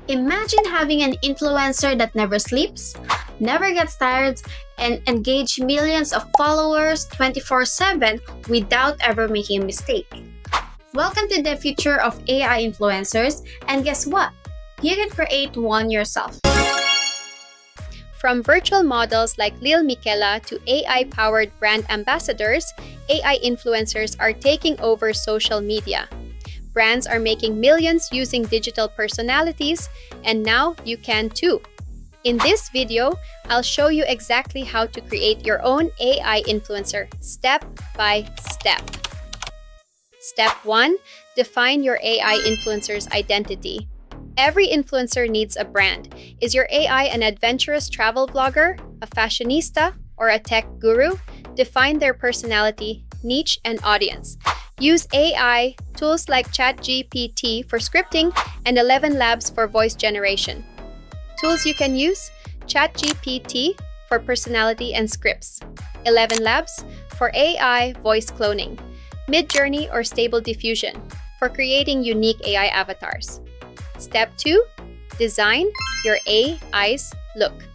Imagine having an influencer that never sleeps, never gets tired, and engage millions of followers 24/7 without ever making a mistake. Welcome to the future of AI influencers, and guess what? You can create one yourself. From virtual models like Lil Miquela to AI-powered brand ambassadors, AI influencers are taking over social media. Brands are making millions using digital personalities, and now you can too. In this video, I'll show you exactly how to create your own AI influencer step by step. Step 1. Define your AI influencer's identity. Every influencer needs a brand. Is your AI an adventurous travel vlogger, a fashionista, or a tech guru? Define their personality, niche, and audience. Use AI tools like ChatGPT for scripting and 11 Labs for voice generation. Tools you can use: ChatGPT for personality and scripts, 11 Labs for AI voice cloning, Midjourney or Stable Diffusion for creating unique AI avatars. Step 2. Design your AI's look.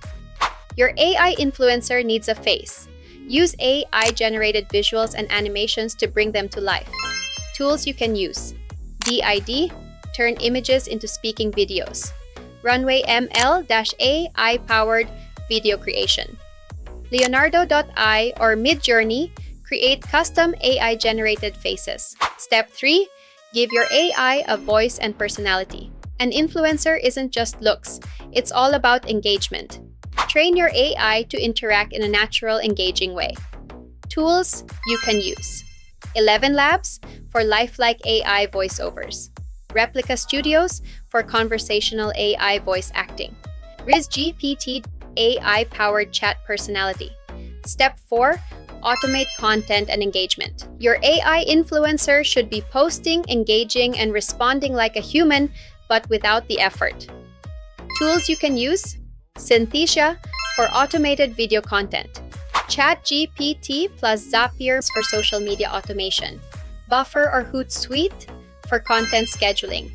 Your AI influencer needs a face. Use AI-generated visuals and animations to bring them to life. Tools you can use: DID, turn images into speaking videos. Runway ML-AI-powered video creation. Leonardo.ai or Midjourney, create custom AI-generated faces. Step 3. Give your AI a voice and personality. An influencer isn't just looks, it's all about engagement. Train your AI to interact in a natural, engaging way. Tools you can use: 11 Labs for lifelike AI voiceovers, Replica Studios for conversational AI voice acting, RizGPT AI-powered chat personality. Step 4. Automate content and engagement. Your AI influencer should be posting, engaging, and responding like a human, but without the effort. Tools you can use: Synthesia for automated video content, ChatGPT plus Zapier for social media automation, Buffer or Hootsuite for content scheduling.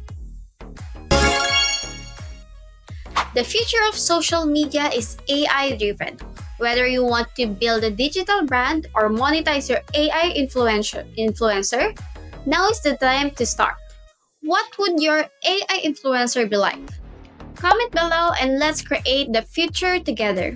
The future of social media is AI-driven. Whether you want to build a digital brand or monetize your AI influencer, now is the time to start. What would your AI influencer be like? Comment below and let's create the future together.